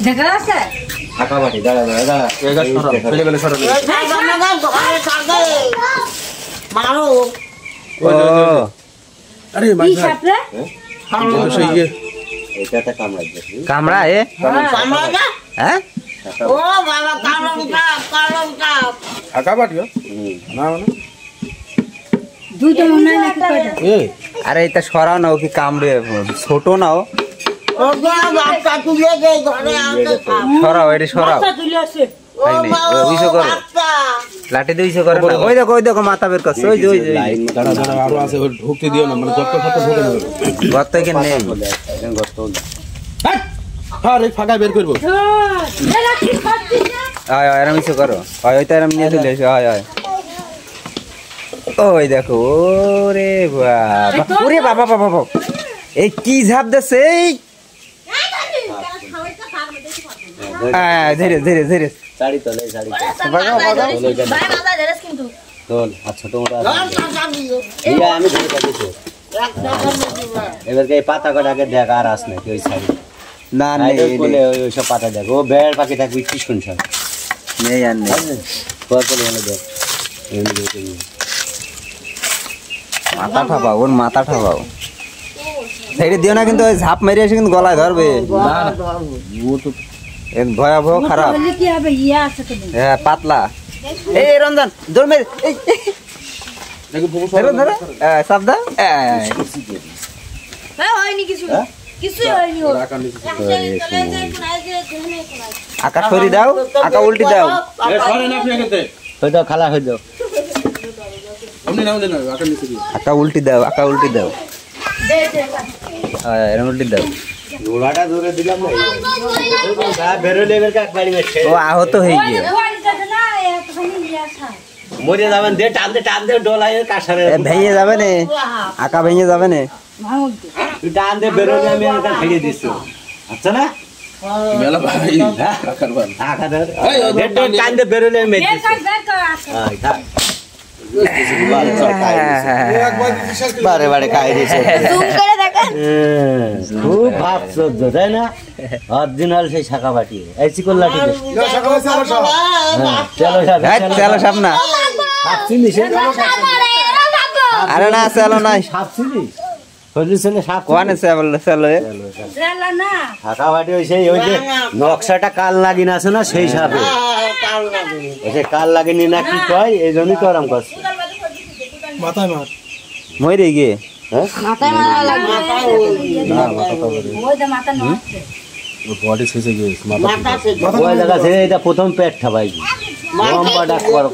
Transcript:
দেখা আছে ঢাকা বাটি দাঁড়া এগা সরা ফেলে ফেলে সরা মারো ও আরে কি সাপরে তো সেই এটাতে কামড়া দিছি কামড়া এ কামড়া না হ্যাঁ ও বাবা কালঙ্কা ঢাকা বাটি না না দুইটা মনে হয় নাকি কয়টা এ আরে এটা সরাও না ও কি কামড়ে ছোট নাও ও বাবা তুলে দে ঘরে আনতে সরাও এটা সরাও বাচ্চা তুলে আসে তাই নেই ওইসো করো লাঠি দিয়ে ওইসো করো ওই দেখো মাথা বের করছে ওই যে লাইন দাঁড়া দাঁড়া আরো আছে ঢুকতে দিও না মানে গর্ত ফটো ঢুকে নেবে গর্ত এখানে নেই গর্ত আরে ফাঁকা বের করব এরা কি করছিস আয় আয় এরম ইসো করো হয় ওইটা এরম নিয়ে চলে এসো হয় হয় ওই দেখো ওরে বাবা ওরে বাবা বাবা বাবা এই কি ঝাপ দিছে এই ধীরে ধীরে ধীরে শাড়ি তোলে শাড়ি বাগাও বাগাও ভাই বাবা ধরেছ কিন্তু তোল আর ছোট মোটা এই আমি ধরে কাটিছি এবার এই পাতা কটাকে দেখ আর আস না কি ওই শাড়ি না না নেই বলে ওই সব পাতা দেখ ও বেড় পাখি থাকবি কি শুনছ নেই আর নেই কর করে এনে দেখ এনে দেখে মাথা ঠাপাও ওর মাথা ঠাপাও সাইডে দিও না কিন্তু ওই ঝাপ মেরে এসে কিন্তু গলায় ধরবে না ও তো এর ভয়াবহ খারাপ বলি কি হবে ইয়া আছে তো হ্যাঁ পাতলা এই রঞ্জন দৌড় মেরে এই দেখো ফুফু ধরো ধরো সাবদা হয়নি কিছু কিছুই হয়নি ওর আকা সরি দাও আকা উল্টি দাও এ সরে না আপনি এখানে হই দাও খালা হই দাও আপনি নাও দেন আটা নিচে দিও আকা উল্টি দাও আকা উল্টি দাও এরম উল্টি দাও ঘোড়াটা ধরে দিলাম না গা বেরোলে এবার কাক বাড়ি মেছে ও আহত হয়ে গিয়ে মরে যাবেন দে টান দে ডোলায় কাশারে ভেঙে যাবে না আকা ভেঙে যাবে না তুই টান দে বেরোলে আমি এটা ফেলে দিছি আচ্ছা না মেলা ভাই আকার বান আকা ধর এই টান দে বেরোলে আমি মেরে দিছি হ্যাঁ থাক বারে বারে খাই দিছে খুব ভাব সহ্য তাই না অরিজিনাল সেই শাখা বাটি এই চিকন লাঠি চলো চলো সাপ না সাপ চিনিস আরে না চলো নাই সাপ চিনিস হইলে সাপ কোয়ানে চলো শাখা বাটি ওই সেই ওই যে নকশাটা কাল লাগিন আছে না সেই সাপে ওই কাল লাগেনি না কি কয় এই জন্যই তো আরাম করছে মাথায় মার মরে গিয়ে হ্যাঁ মাথায় মারা লাগবে না মাথা তো ওই যে মাথা নষ্ট বডি শেষে গিয়েছে মাথা ওই জায়গা থেকে এটা প্রথম পেট ঠাবাই লম্বাটা কর